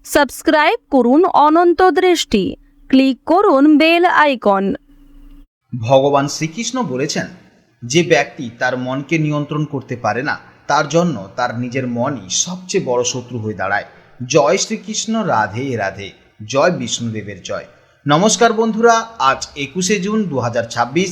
Subscribe করুন অনন্ত দৃষ্টি, click করুন বেল আইকন। ভগবান শ্রীকৃষ্ণ বলেছেন, যে ব্যক্তি তার মনকে নিয়ন্ত্রণ করতে পারে না তার জন্য তার নিজের মনই সবচেয়ে বড় শত্রু হয়ে দাঁড়ায়। জয় শ্রীকৃষ্ণ, রাধে রাধে, জয় বিষ্ণুদেবের জয়। নমস্কার বন্ধুরা, আজ 21শে জুন 2026,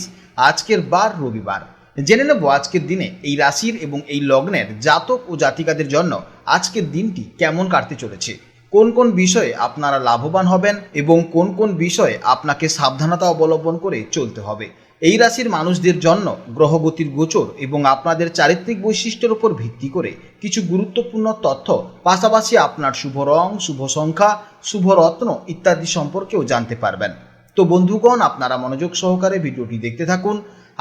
আজকের বার রবিবার। জেনে নেব আজকের দিনে এই রাশির এবং এই লগ্নের জাতক ও জাতিকাদের জন্য আজকের দিনটি কেমন কাটতে চলেছে, কোন কোন বিষয়ে আপনারা লাভবান হবেন এবং কোন কোন বিষয়ে আপনাকে সাবধানতা অবলম্বন করে চলতে হবে। এই রাশির মানুষদের জন্য গ্রহগতির গোচর এবং আপনাদের চারিত্রিক বৈশিষ্ট্যের উপর ভিত্তি করে কিছু গুরুত্বপূর্ণ তথ্য, পাশাপাশি আপনার শুভ রং, শুভ সংখ্যা, শুভ রত্ন ইত্যাদি সম্পর্কেও জানতে পারবেন। তো বন্ধুগণ, আপনারা মনোযোগ সহকারে ভিডিওটি দেখতে থাকুন,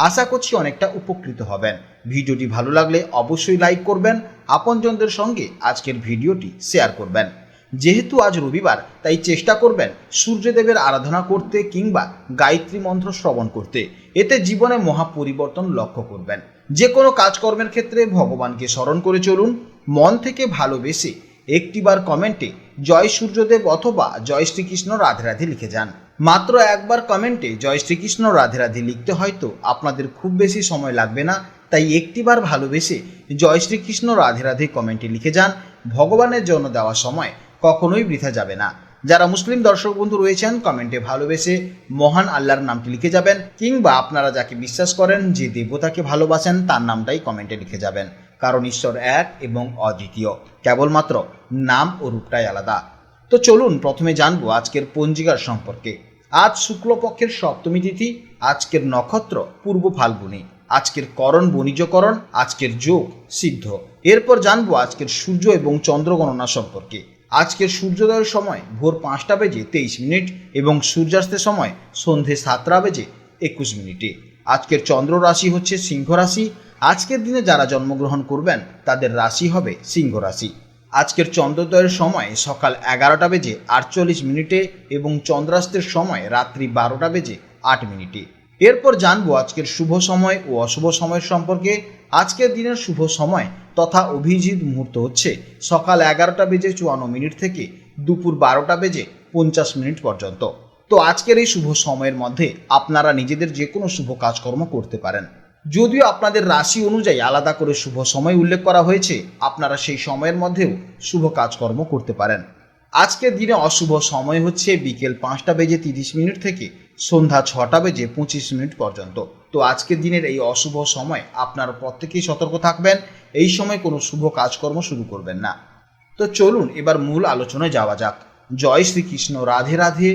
আশা করছি অনেকটা উপকৃত হবেন। ভিডিওটি ভালো লাগলে অবশ্যই লাইক করবেন, আপনজনদের সঙ্গে আজকের ভিডিওটি শেয়ার করবেন। যেহেতু আজ রবিবার, তাই চেষ্টা করবেন সূর্যদেবের আরাধনা করতে কিংবা গায়ত্রী মন্ত্র শ্রবণ করতে। এতে জীবনে মহা পরিবর্তন লক্ষ্য করবেন। যে কোনো কাজকর্মের ক্ষেত্রে ভগবানকে স্মরণ করে চলুন। মন থেকে ভালোবেসে একটিবার কমেন্টে জয় সূর্যদেব অথবা জয় শ্রীকৃষ্ণ রাধে রাধে লিখে যান। মাত্র একবার কমেন্টে জয় শ্রীকৃষ্ণ রাধে রাধে লিখতে হয়তো আপনাদের খুব বেশি সময় লাগবে না, তাই একটিবার ভালোবেসে জয় শ্রীকৃষ্ণ রাধে রাধে কমেন্টে লিখে যান। ভগবানের জন্য দেওয়া সময় কখনোই বৃথা যাবে না। যারা মুসলিম দর্শক বন্ধু রয়েছেন, কমেন্টে ভালোবেসে মহান আল্লাহর নামটি লিখে যাবেন, কিংবা আপনারা যাকে বিশ্বাস করেন, যে দেবতাকে ভালোবাসেন, তার নামটাই কমেন্টে লিখে যাবেন। কারণ ঈশ্বর এক এবং অদ্বিতীয়, কেবলমাত্র নাম ও রূপটাই আলাদা। তো চলুন প্রথমে জানবো আজকের পঞ্জিকার সম্পর্কে। আজ শুক্লপক্ষের সপ্তমী তিথি, আজকের নক্ষত্র পূর্ব ফাল্গুনী, আজকের করণ বণিজকরণ, আজকের যোগ সিদ্ধ। এরপর জানবো আজকের সূর্য এবং চন্দ্র গণনা সম্পর্কে। আজকের সূর্যোদয়ের সময় ভোর 5টা বেজে 23 মিনিট এবং সূর্যাস্তের সময় সন্ধে 7টা বেজে 21 মিনিটে। আজকের চন্দ্র রাশি হচ্ছে সিংহ রাশি। আজকের দিনে যারা জন্মগ্রহণ করবেন তাদের রাশি হবে সিংহ রাশি। আজকের চন্দ্রোদয়ের সময় সকাল 11টা বেজে 48 মিনিটে এবং চন্দ্রাস্তের সময় রাত্রি 12টা বেজে 8 মিনিটে। এরপর জানবো আজকের শুভ সময় ও অশুভ সময়ের সম্পর্কে। আজকের দিনের শুভ সময় তথা অভিজিৎ মুহূর্ত হচ্ছে সকাল 11টা বেজে 54 মিনিট থেকে দুপুর 12টা বেজে 50 মিনিট পর্যন্ত। তো আজকের এই শুভ সময়ের মধ্যে আপনারা নিজেদের যে কোনো শুভ কাজকর্ম করতে পারেন। যদিও আপনাদের রাশি অনুযায়ী আলাদা করে শুভ সময় উল্লেখ করা হয়েছে, আপনারা সেই সময়ের মধ্যেও শুভ কাজকর্ম করতে পারেন। আজকের দিনে অশুভ সময় হচ্ছে বিকেল 5টা বেজে 30 মিনিট থেকে সন্ধ্যা 6টা বেজে 25 মিনিট পর্যন্ত। তো আজকের দিনের এই অশুভ সময় আপনারা প্রত্যেকেই সতর্ক থাকবেন, এই সময় কোনো শুভ কাজকর্ম শুরু করবেন না। তো চলুন এবার মূল আলোচনায় যাওয়া যাক। জয় শ্রীকৃষ্ণ, রাধে রাধে,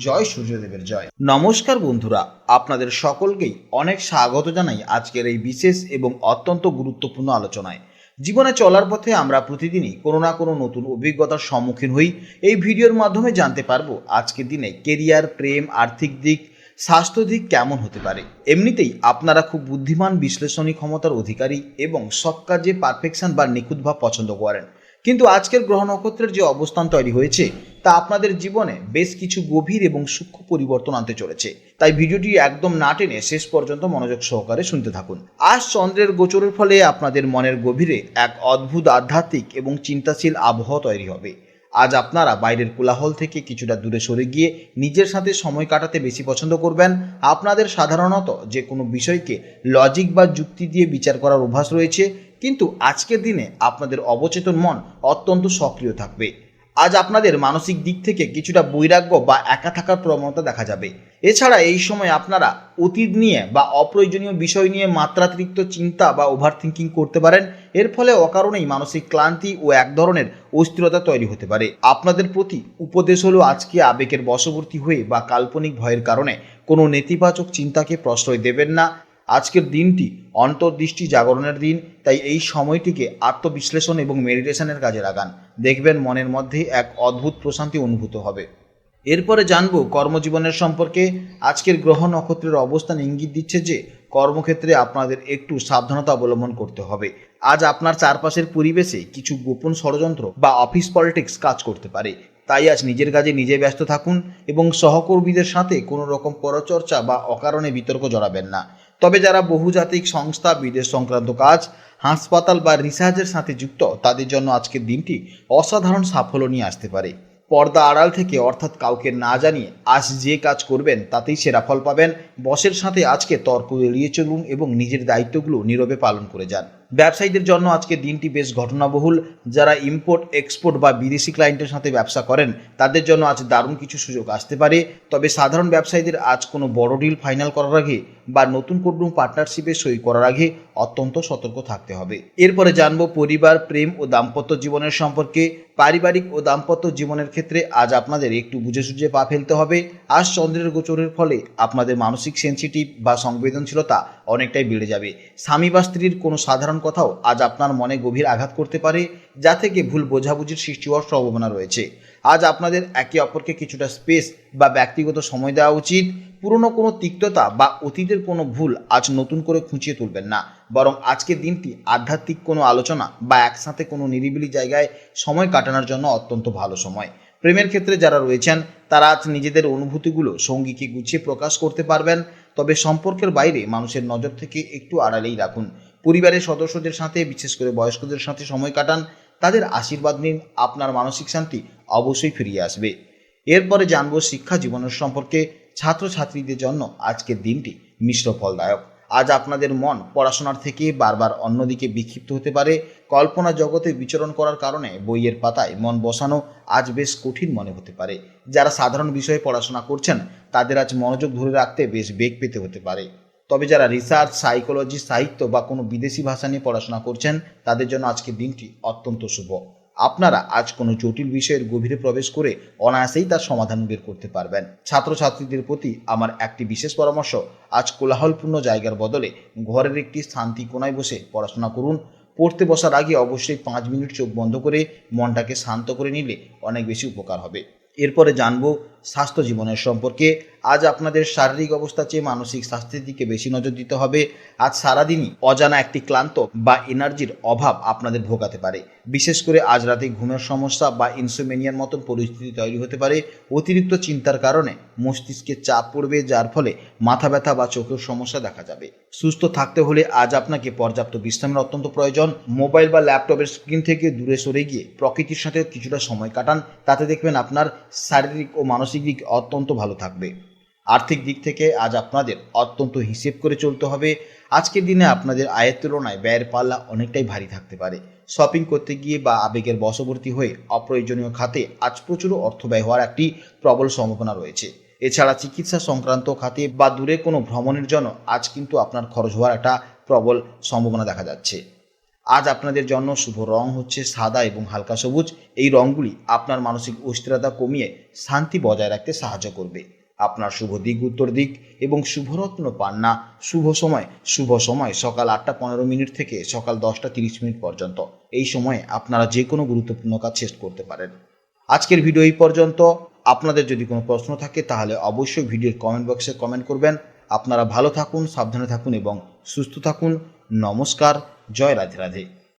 জয় সূর্যদেবের জয়। নমস্কার বন্ধুরা, আপনাদের সকলকেই অনেক স্বাগত জানাই আজকের এই বিশেষ এবং অত্যন্ত গুরুত্বপূর্ণ আলোচনায়। জীবনে চলার পথে আমরা প্রতিদিনই কোনো না কোনো নতুন অভিজ্ঞতার সম্মুখীন হই। এই ভিডিওর মাধ্যমে জানতে পারবো আজকের দিনে কেরিয়ার, প্রেম, আর্থিক দিক, স্বাস্থ্য দিক কেমন হতে পারে। এমনিতেই আপনারা খুব বুদ্ধিমান, বিশ্লেষণী ক্ষমতার অধিকারী এবং সব কাজে পারফেকশন বা নিখুঁত ভাব পছন্দ করেন। কিন্তু আজকের গ্রহ নক্ষত্রের যে অবস্থান তৈরি হয়েছে তা আপনাদের জীবনে বেশ কিছু গভীর এবং সূক্ষ্ম পরিবর্তন আনতে চলেছে। তাই ভিডিওটি একদম না টেনে শেষ পর্যন্ত মনোযোগ সহকারে শুনতে থাকুন। আজ চন্দ্রের গোচরের ফলে আপনাদের মনের গভীরে এক অদ্ভুত আধ্যাত্মিক এবং চিন্তাশীল আবহাওয়া তৈরি হবে। আজ আপনারা বাইরের কোলাহল থেকে কিছুটা দূরে সরে গিয়ে নিজের সাথে সময় কাটাতে বেশি পছন্দ করবেন। আপনাদের সাধারণত যে কোনো বিষয়কে লজিক বা যুক্তি দিয়ে বিচার করার অভ্যাস রয়েছে, কিন্তু আজকের দিনে আপনাদের অবচেতন মন অত্যন্ত সক্রিয় থাকবে। আজ আপনাদের মানসিক দিক থেকে কিছুটা বৈরাগ্য বা একা থাকার প্রবণতা দেখা যাবে। এছাড়া এই সময় আপনারা অতীত নিয়ে বা অপ্রয়োজনীয় বিষয় নিয়ে মাত্রাতিরিক্ত চিন্তা বা ওভার থিঙ্কিং করতে পারেন। এর ফলে অকারণেই মানসিক ক্লান্তি ও এক ধরনের অস্থিরতা তৈরি হতে পারে। আপনাদের প্রতি উপদেশ হলো আজকে আবেগের বশবর্তী হয়ে বা কাল্পনিক ভয়ের কারণে কোনো নেতিবাচক চিন্তাকে প্রশ্রয় দেবেন না। আজকের দিনটি অন্তর্দৃষ্টি জাগরণের দিন, তাই এই সময়টিকে আত্মবিশ্লেষণ এবং মেডিটেশনের কাজে লাগান। দেখবেন মনের মধ্যে এক অদ্ভুত প্রশান্তি অনুভূত হবে। এরপরে জানবো কর্মজীবনের সম্পর্কে। আজকের গ্রহ নক্ষত্রের অবস্থান ইঙ্গিত দিচ্ছে যে কর্মক্ষেত্রে আপনাদের একটু সাবধানতা অবলম্বন করতে হবে। আজ আপনার চারপাশের পরিবেশে কিছু গোপন ষড়যন্ত্র বা অফিস পলিটিক্স কাজ করতে পারে। তাই আজ নিজের কাজে নিজে ব্যস্ত থাকুন এবং সহকর্মীদের সাথে কোনো রকম পরচর্চা বা অকারণে বিতর্ক জড়াবেন না। তবে যারা বহুজাতিক সংস্থা, বিদেশ সংক্রান্ত কাজ, হাসপাতাল বা রিসার্চের সাথে যুক্ত, তাদের জন্য আজকের দিনটি অসাধারণ সাফল্য নিয়ে আসতে পারে। পর্দা আড়াল থেকে অর্থাৎ কাউকে না জানিয়ে আজ যে কাজ করবেন তাতেই সেরা ফল পাবেন। বসের সাথে আজকে তর্ক এড়িয়ে চলুন এবং নিজের দায়িত্বগুলো নীরবে পালন করে যান। ব্যবসায়ীদের জন্য আজকে দিনটি বেশ ঘটনাবহুল। যারা ইম্পোর্ট এক্সপোর্ট বা বিদেশি ক্লায়েন্টের সাথে ব্যবসা করেন তাদের জন্য আজ দারুণ কিছু সুযোগ আসতে পারে। তবে সাধারণ ব্যবসায়ীদের আজ কোনো বড় ডিল ফাইনাল করার আগে বা নতুন কোনো পার্টনারশিপে সই করার আগে অত্যন্ত সতর্ক থাকতে হবে। এরপরে জানবো পরিবার, প্রেম ও দাম্পত্য জীবনের সম্পর্কে। পারিবারিক ও দাম্পত্য জীবনের ক্ষেত্রে আজ আপনাদের একটু বুঝে সুঝে পা ফেলতে হবে। আজ চন্দ্রের গোচরের ফলে আপনাদের মানসিক সেনসিটিভ বা সংবেদনশীলতা অনেকটাই বেড়ে যাবে। স্বামী বা স্ত্রীর কোনো সাধারণ কথাও আজ আপনার মনে গভীর আঘাত করতে পারে, যা থেকে ভুল বোঝাবুঝির সৃষ্টি হওয়ার সম্ভাবনা রয়েছে। আজ আপনাদের একে অপরকে কিছুটা স্পেস বা ব্যক্তিগত সময় দেওয়া উচিত। পুরনো কোনো তিক্ততা বা অতীতের কোনো ভুল আজ নতুন করে খুঁচিয়ে তুলবেন না, বরং আজকের দিনটি আধ্যাত্মিক কোনো আলোচনা বা একসাথে কোনো নিরিবিলি জায়গায় সময় কাটানোর জন্য অত্যন্ত ভালো সময়। প্রেমের ক্ষেত্রে যারা রয়েছেন তারা আজ নিজেদের অনুভূতিগুলো সঙ্গীকে গুছিয়ে প্রকাশ করতে পারবেন, তবে সম্পর্কের বাইরে মানুষের নজর থেকে একটু আড়ালেই রাখুন। পরিবারের সদস্যদের সাথে, বিশেষ করে বয়স্কদের সাথে সময় কাটান, তাদের আশীর্বাদ নিন, আপনার মানসিক শান্তি অবশ্যই ফিরিয়ে আসবে। এরপরে জানবো শিক্ষা জীবনের সম্পর্কে। ছাত্রছাত্রীদের জন্য আজকের দিনটি মিশ্র ফলদায়ক। আজ আপনাদের মন পড়াশোনার থেকে বারবার অন্যদিকে বিক্ষিপ্ত হতে পারে। কল্পনা জগতে বিচরণ করার কারণে বইয়ের পাতায় মন বসানো আজ বেশ কঠিন মনে হতে পারে। যারা সাধারণ বিষয়ে পড়াশোনা করছেন তাদের আজ মনোযোগ ধরে রাখতে বেশ বেগ পেতে হতে পারে। তবে যারা রিসার্চ, সাইকোলজি, সাহিত্য বা কোনো বিদেশি ভাষা নিয়ে পড়াশোনা করছেন তাদের জন্য আজকের দিনটি অত্যন্ত শুভ। আপনারা আজ কোনো জটিল বিষয়ের গভীরে প্রবেশ করে অনায়াসেই তার সমাধান বের করতে পারবেন। ছাত্রছাত্রীদের প্রতি আমার একটি বিশেষ পরামর্শ, আজ কোলাহলপূর্ণ জায়গার বদলে ঘরের একটি শান্তি কোণায় বসে পড়াশোনা করুন। পড়তে বসার আগে অবশ্যই 5 মিনিট চোখ বন্ধ করে মনটাকে শান্ত করে নিলে অনেক বেশি উপকার হবে। এরপরে জানবো স্বাস্থ্য জীবনের সম্পর্কে। আজ আপনাদের শারীরিক অবস্থা চেয়ে মানসিক স্বাস্থ্যের দিকে বেশি নজর দিতে হবে। আজ সারাদিনই অজানা একটি ক্লান্ত বা এনার্জির অভাব আপনাদের ভোগাতে পারে। বিশেষ করে আজ রাতে ঘুমের সমস্যা বা ইনসোমেনিয়ার মতন পরিস্থিতি তৈরি হতে পারে। অতিরিক্ত চিন্তার কারণে মস্তিষ্কে চাপ পড়বে, যার ফলে মাথা ব্যথা বা চোখের সমস্যা দেখা যাবে। সুস্থ থাকতে হলে আজ আপনাকে পর্যাপ্ত বিশ্রামের অত্যন্ত প্রয়োজন। মোবাইল বা ল্যাপটপের স্ক্রিন থেকে দূরে সরে গিয়ে প্রকৃতির সাথে কিছুটা সময় কাটান, তাতে দেখবেন আপনার শারীরিক ও মানসিক দিক অত্যন্ত ভালো থাকবে। আর্থিক দিক থেকে আজ আপনাদের অত্যন্ত হিসেব করে চলতে হবে। আজকের দিনে আপনাদের আয়ের তুলনায় ব্যয়ের পাল্লা অনেকটাই ভারী থাকতে পারে। শপিং করতে গিয়ে বা আবেগের বশবর্তী হয়ে অপ্রয়োজনীয় খাতে আজ প্রচুর অর্থ ব্যয় হওয়ার একটি প্রবল সম্ভাবনা রয়েছে। এছাড়া চিকিৎসা সংক্রান্ত খাতে বা দূরে কোনো ভ্রমণের জন্য আজ কিন্তু আপনার খরচ হওয়ার একটা প্রবল সম্ভাবনা দেখা যাচ্ছে। আজ আপনাদের জন্য শুভ রং হচ্ছে সাদা এবং হালকা সবুজ। এই রঙগুলি আপনার মানসিক অস্থিরতা কমিয়ে শান্তি বজায় রাখতে সাহায্য করবে। আপনার শুভ দিক উত্তর দিক এবং শুভরত্ন পান্না। শুভ সময় সকাল 8:15 থেকে সকাল 10:30 পর্যন্ত। এই সময়ে আপনারা যে কোনো গুরুত্বপূর্ণ কাজ শেষ করতে পারেন। আজকের ভিডিও এই পর্যন্ত। আপনাদের যদি কোনো প্রশ্ন থাকে তাহলে অবশ্যই ভিডিওর কমেন্ট বক্সে কমেন্ট করবেন। আপনারা ভালো থাকুন, সাবধানে থাকুন এবং সুস্থ থাকুন। নমস্কার। জয় রাধে রাধে।